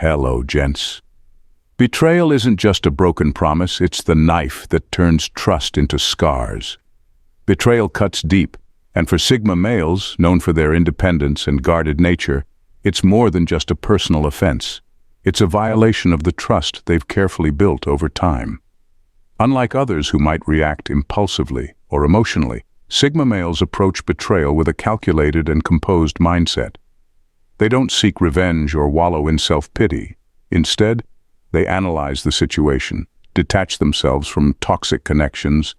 Hello, gents. Betrayal isn't just a broken promise, it's the knife that turns trust into scars. Betrayal cuts deep, and for Sigma males, known for their independence and guarded nature, it's more than just a personal offense. It's a violation of the trust they've carefully built over time. Unlike others who might react impulsively or emotionally, Sigma males approach betrayal with a calculated and composed mindset. They don't seek revenge or wallow in self-pity. Instead, they analyze the situation, detach themselves from toxic connections,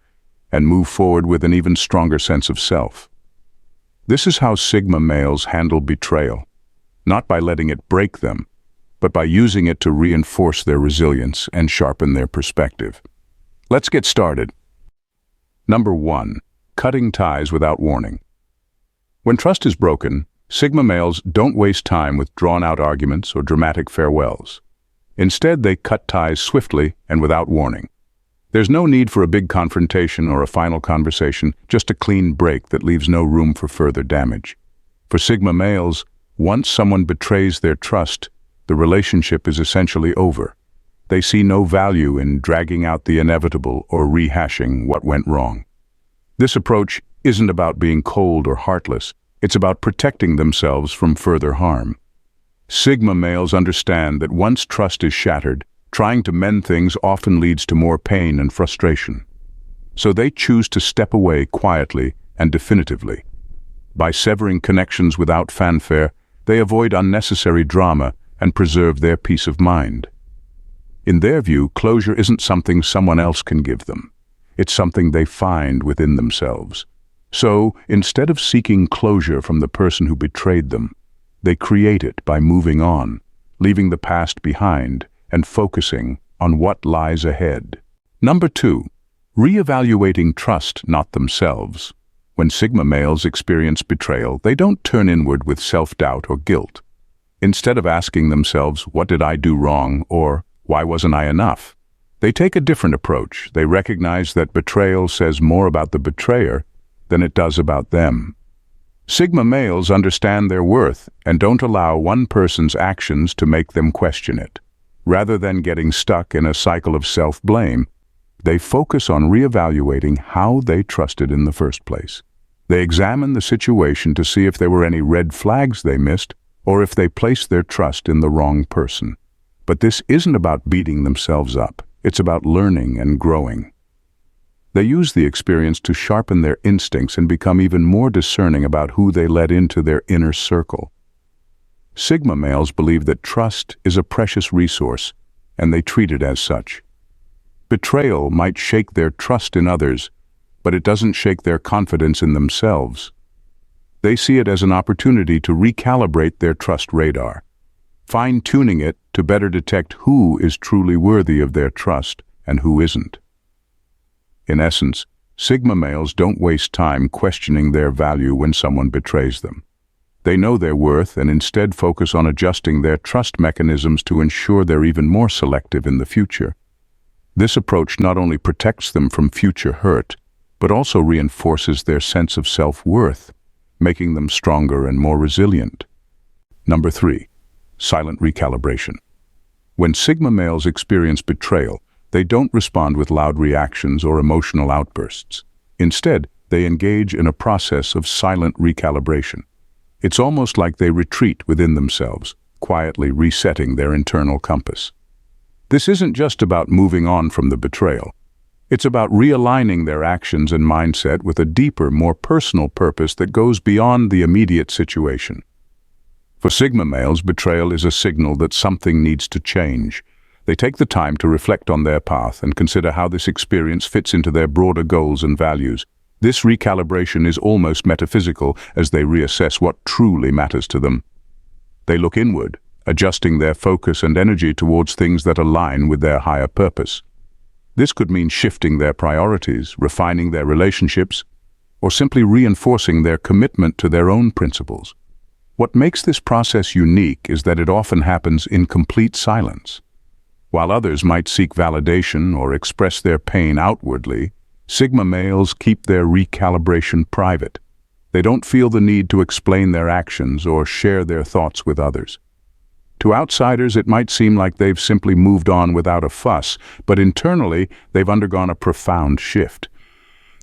and move forward with an even stronger sense of self. This is how Sigma males handle betrayal, not by letting it break them, but by using it to reinforce their resilience and sharpen their perspective. Let's get started. Number 1. Cutting ties without warning. When trust is broken, Sigma males don't waste time with drawn-out arguments or dramatic farewells. Instead, they cut ties swiftly and without warning. There's no need for a big confrontation or a final conversation, just a clean break that leaves no room for further damage. For Sigma males, once someone betrays their trust, the relationship is essentially over. They see no value in dragging out the inevitable or rehashing what went wrong. This approach isn't about being cold or heartless. It's about protecting themselves from further harm. Sigma males understand that once trust is shattered, trying to mend things often leads to more pain and frustration. So they choose to step away quietly and definitively. By severing connections without fanfare, they avoid unnecessary drama and preserve their peace of mind. In their view, closure isn't something someone else can give them. It's something they find within themselves. So, instead of seeking closure from the person who betrayed them, they create it by moving on, leaving the past behind, and focusing on what lies ahead. Number 2. Reevaluating trust, not themselves. When Sigma males experience betrayal, they don't turn inward with self-doubt or guilt. Instead of asking themselves, "What did I do wrong?" or "Why wasn't I enough?" they take a different approach. They recognize that betrayal says more about the betrayer than it does about them. Sigma males understand their worth and don't allow one person's actions to make them question it. Rather than getting stuck in a cycle of self-blame, they focus on reevaluating how they trusted in the first place. They examine the situation to see if there were any red flags they missed or if they placed their trust in the wrong person. But this isn't about beating themselves up. It's about learning and growing. They use the experience to sharpen their instincts and become even more discerning about who they let into their inner circle. Sigma males believe that trust is a precious resource, and they treat it as such. Betrayal might shake their trust in others, but it doesn't shake their confidence in themselves. They see it as an opportunity to recalibrate their trust radar, fine-tuning it to better detect who is truly worthy of their trust and who isn't. In essence, Sigma males don't waste time questioning their value when someone betrays them. They know their worth and instead focus on adjusting their trust mechanisms to ensure they're even more selective in the future. This approach not only protects them from future hurt, but also reinforces their sense of self-worth, making them stronger and more resilient. Number 3. Silent recalibration. When Sigma males experience betrayal, they don't respond with loud reactions or emotional outbursts. Instead, they engage in a process of silent recalibration. It's almost like they retreat within themselves, quietly resetting their internal compass. This isn't just about moving on from the betrayal. It's about realigning their actions and mindset with a deeper, more personal purpose that goes beyond the immediate situation. For Sigma males, betrayal is a signal that something needs to change. They take the time to reflect on their path and consider how this experience fits into their broader goals and values. This recalibration is almost metaphysical as they reassess what truly matters to them. They look inward, adjusting their focus and energy towards things that align with their higher purpose. This could mean shifting their priorities, refining their relationships, or simply reinforcing their commitment to their own principles. What makes this process unique is that it often happens in complete silence. While others might seek validation or express their pain outwardly, Sigma males keep their recalibration private. They don't feel the need to explain their actions or share their thoughts with others. To outsiders, it might seem like they've simply moved on without a fuss, but internally, they've undergone a profound shift.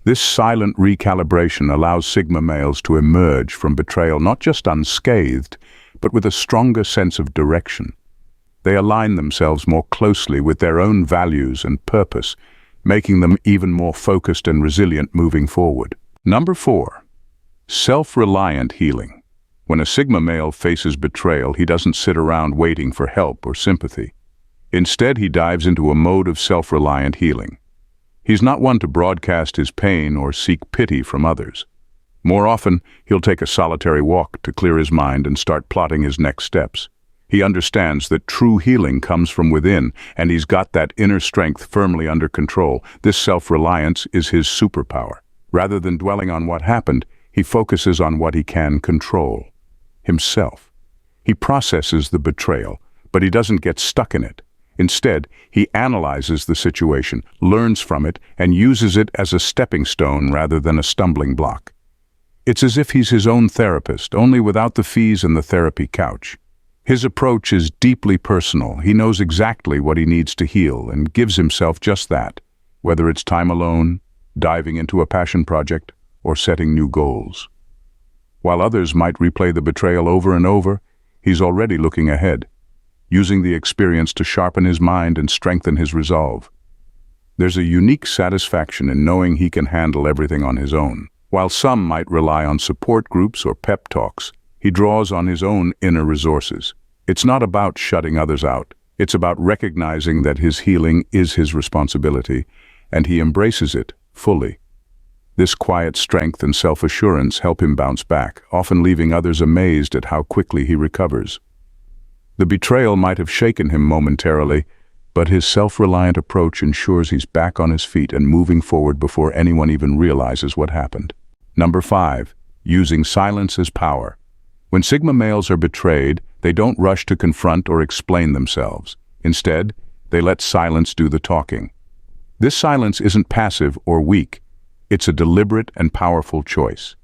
This silent recalibration allows Sigma males to emerge from betrayal not just unscathed, but with a stronger sense of direction. They align themselves more closely with their own values and purpose, making them even more focused and resilient moving forward. Number 4. Self-reliant healing. When a Sigma male faces betrayal, he doesn't sit around waiting for help or sympathy. Instead, he dives into a mode of self-reliant healing. He's not one to broadcast his pain or seek pity from others. More often, he'll take a solitary walk to clear his mind and start plotting his next steps. He understands that true healing comes from within, and he's got that inner strength firmly under control. This self-reliance is his superpower. Rather than dwelling on what happened, he focuses on what he can control: himself. He processes the betrayal, but he doesn't get stuck in it. Instead, he analyzes the situation, learns from it, and uses it as a stepping stone rather than a stumbling block. It's as if he's his own therapist, only without the fees and the therapy couch. His approach is deeply personal. He knows exactly what he needs to heal and gives himself just that, whether it's time alone, diving into a passion project, or setting new goals. While others might replay the betrayal over and over, he's already looking ahead, using the experience to sharpen his mind and strengthen his resolve. There's a unique satisfaction in knowing he can handle everything on his own. While some might rely on support groups or pep talks, he draws on his own inner resources. It's not about shutting others out. It's about recognizing that his healing is his responsibility, and he embraces it fully. This quiet strength and self-assurance help him bounce back, often leaving others amazed at how quickly he recovers. The betrayal might have shaken him momentarily, but his self-reliant approach ensures he's back on his feet and moving forward before anyone even realizes what happened. Number 5. Using silence as power. When Sigma males are betrayed, they don't rush to confront or explain themselves. Instead, they let silence do the talking. This silence isn't passive or weak. It's a deliberate and powerful choice.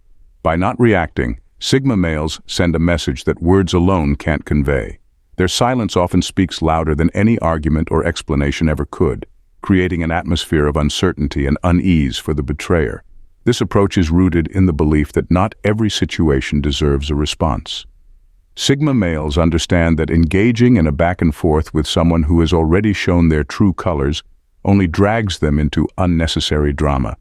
By not reacting, Sigma males send a message that words alone can't convey. Their silence often speaks louder than any argument or explanation ever could, creating an atmosphere of uncertainty and unease for the betrayer. This approach is rooted in the belief that not every situation deserves a response. Sigma males understand that engaging in a back and forth with someone who has already shown their true colors only drags them into unnecessary drama.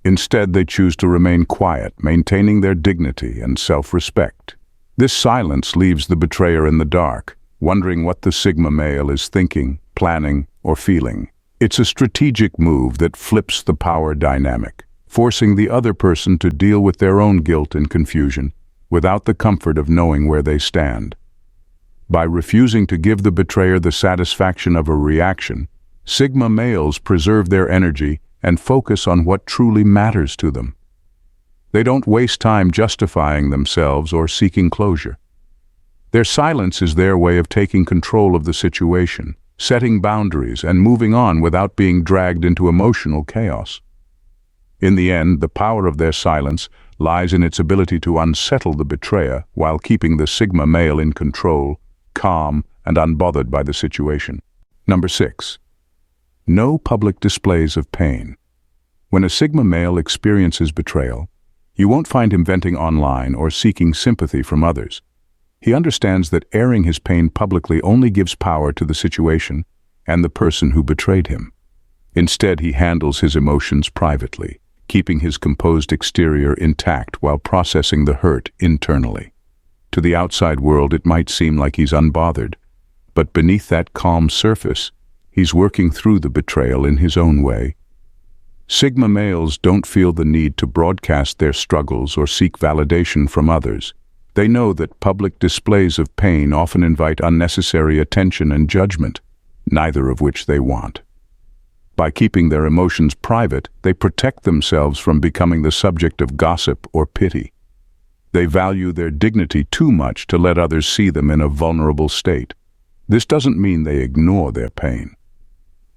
Instead, they choose to remain quiet, maintaining their dignity and self-respect. This silence leaves the betrayer in the dark, wondering what the Sigma male is thinking, planning, or feeling. It's a strategic move that flips the power dynamic, forcing the other person to deal with their own guilt and confusion, without the comfort of knowing where they stand. By refusing to give the betrayer the satisfaction of a reaction, Sigma males preserve their energy and focus on what truly matters to them. They don't waste time justifying themselves or seeking closure. Their silence is their way of taking control of the situation, setting boundaries, and moving on without being dragged into emotional chaos. In the end, the power of their silence lies in its ability to unsettle the betrayer while keeping the Sigma male in control, calm, and unbothered by the situation. Number 6. No public displays of pain. When a Sigma male experiences betrayal, you won't find him venting online or seeking sympathy from others. He understands that airing his pain publicly only gives power to the situation and the person who betrayed him. Instead, he handles his emotions privately, keeping his composed exterior intact while processing the hurt internally. To the outside world, it might seem like he's unbothered, but beneath that calm surface, he's working through the betrayal in his own way. Sigma males don't feel the need to broadcast their struggles or seek validation from others. They know that public displays of pain often invite unnecessary attention and judgment, neither of which they want. By keeping their emotions private, they protect themselves from becoming the subject of gossip or pity. They value their dignity too much to let others see them in a vulnerable state. This doesn't mean they ignore their pain.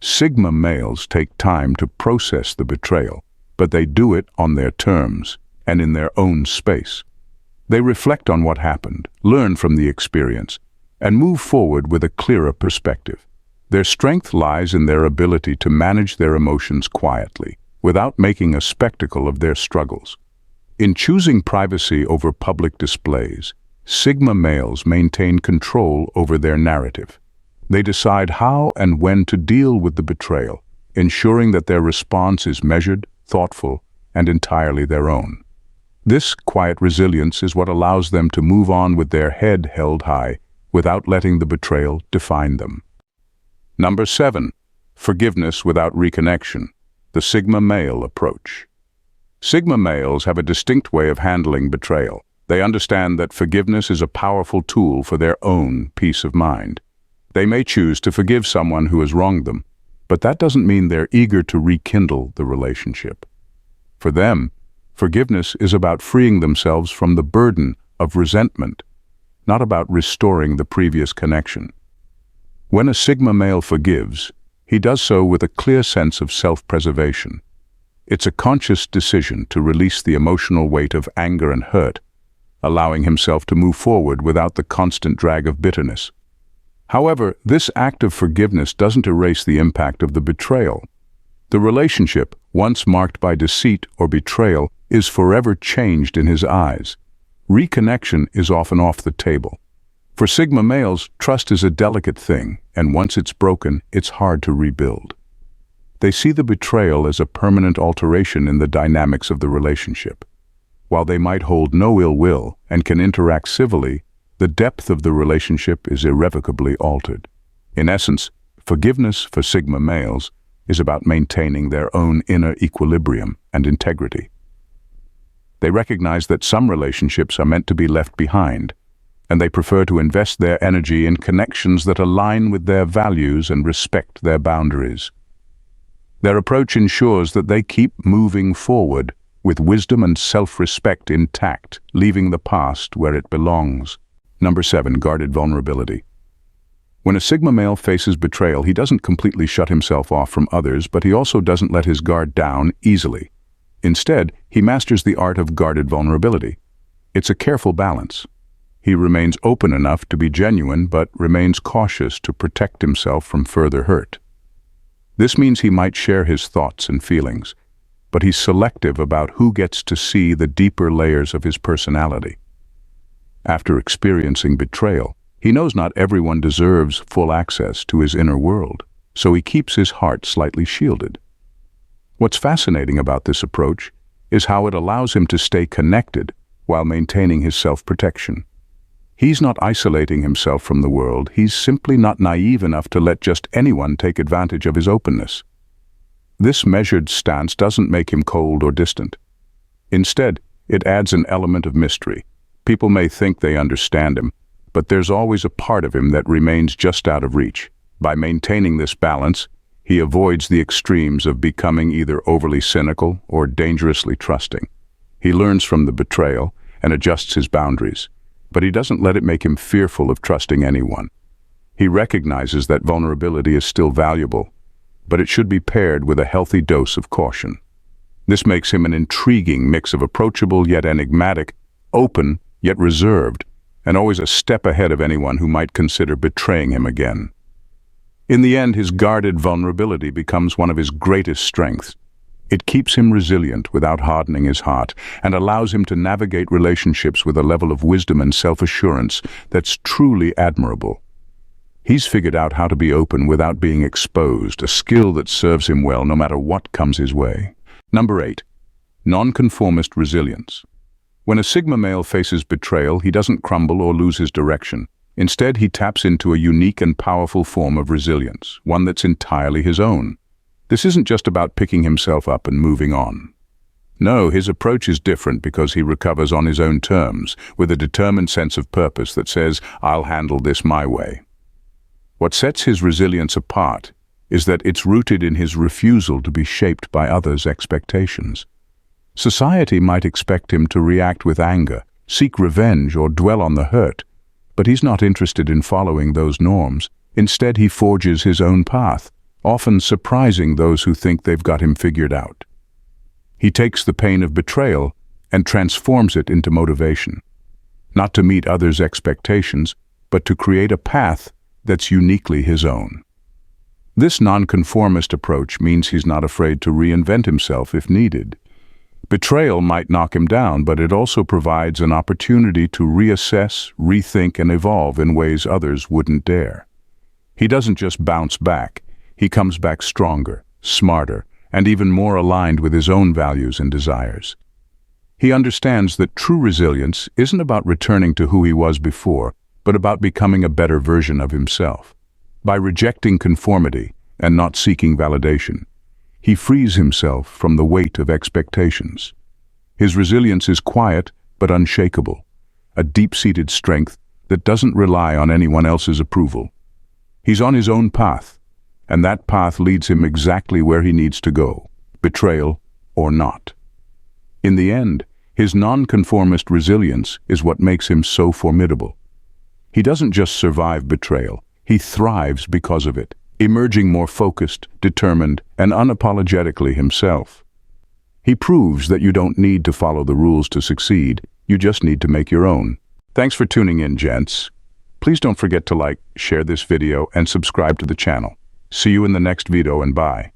Sigma males take time to process the betrayal, but they do it on their terms and in their own space. They reflect on what happened, learn from the experience, and move forward with a clearer perspective. Their strength lies in their ability to manage their emotions quietly, without making a spectacle of their struggles. In choosing privacy over public displays, Sigma males maintain control over their narrative. They decide how and when to deal with the betrayal, ensuring that their response is measured, thoughtful, and entirely their own. This quiet resilience is what allows them to move on with their head held high, without letting the betrayal define them. Number 7. Forgiveness without reconnection. The Sigma male approach. Sigma males have a distinct way of handling betrayal. They understand that forgiveness is a powerful tool for their own peace of mind. They may choose to forgive someone who has wronged them, but that doesn't mean they're eager to rekindle the relationship. For them, forgiveness is about freeing themselves from the burden of resentment, not about restoring the previous connection. When a Sigma male forgives, he does so with a clear sense of self-preservation. It's a conscious decision to release the emotional weight of anger and hurt, allowing himself to move forward without the constant drag of bitterness. However, this act of forgiveness doesn't erase the impact of the betrayal. The relationship, once marked by deceit or betrayal, is forever changed in his eyes. Reconnection is often off the table. For Sigma males, trust is a delicate thing, and once it's broken, it's hard to rebuild. They see the betrayal as a permanent alteration in the dynamics of the relationship. While they might hold no ill will and can interact civilly, the depth of the relationship is irrevocably altered. In essence, forgiveness for Sigma males is about maintaining their own inner equilibrium and integrity. They recognize that some relationships are meant to be left behind, and they prefer to invest their energy in connections that align with their values and respect their boundaries. Their approach ensures that they keep moving forward with wisdom and self-respect intact, leaving the past where it belongs. Number 7. Guarded vulnerability. When a Sigma male faces betrayal, he doesn't completely shut himself off from others, but he also doesn't let his guard down easily. Instead, he masters the art of guarded vulnerability. It's a careful balance. He remains open enough to be genuine, but remains cautious to protect himself from further hurt. This means he might share his thoughts and feelings, but he's selective about who gets to see the deeper layers of his personality. After experiencing betrayal, he knows not everyone deserves full access to his inner world, so he keeps his heart slightly shielded. What's fascinating about this approach is how it allows him to stay connected while maintaining his self-protection. He's not isolating himself from the world, he's simply not naive enough to let just anyone take advantage of his openness. This measured stance doesn't make him cold or distant. Instead, it adds an element of mystery. People may think they understand him, but there's always a part of him that remains just out of reach. By maintaining this balance, he avoids the extremes of becoming either overly cynical or dangerously trusting. He learns from the betrayal and adjusts his boundaries, but he doesn't let it make him fearful of trusting anyone. He recognizes that vulnerability is still valuable, but it should be paired with a healthy dose of caution. This makes him an intriguing mix of approachable yet enigmatic, open yet reserved, and always a step ahead of anyone who might consider betraying him again. In the end, his guarded vulnerability becomes one of his greatest strengths. It keeps him resilient without hardening his heart, and allows him to navigate relationships with a level of wisdom and self-assurance that's truly admirable. He's figured out how to be open without being exposed, a skill that serves him well no matter what comes his way. Number 8. Nonconformist resilience. When a Sigma male faces betrayal, he doesn't crumble or lose his direction. Instead, he taps into a unique and powerful form of resilience, one that's entirely his own. This isn't just about picking himself up and moving on. No, his approach is different because he recovers on his own terms, with a determined sense of purpose that says, "I'll handle this my way." What sets his resilience apart is that it's rooted in his refusal to be shaped by others' expectations. Society might expect him to react with anger, seek revenge, or dwell on the hurt, but he's not interested in following those norms. Instead, he forges his own path, often surprising those who think they've got him figured out. He takes the pain of betrayal and transforms it into motivation. Not to meet others' expectations, but to create a path that's uniquely his own. This nonconformist approach means he's not afraid to reinvent himself if needed. Betrayal might knock him down, but it also provides an opportunity to reassess, rethink, and evolve in ways others wouldn't dare. He doesn't just bounce back, he comes back stronger, smarter, and even more aligned with his own values and desires. He understands that true resilience isn't about returning to who he was before, but about becoming a better version of himself. By rejecting conformity and not seeking validation, he frees himself from the weight of expectations. His resilience is quiet but unshakable, a deep-seated strength that doesn't rely on anyone else's approval. He's on his own path, and that path leads him exactly where he needs to go, betrayal or not. In the end, his nonconformist resilience is what makes him so formidable. He doesn't just survive betrayal, he thrives because of it, emerging more focused, determined, and unapologetically himself. He proves that you don't need to follow the rules to succeed, you just need to make your own. Thanks for tuning in, gents. Please don't forget to like, share this video, and subscribe to the channel. See you in the next video, and bye.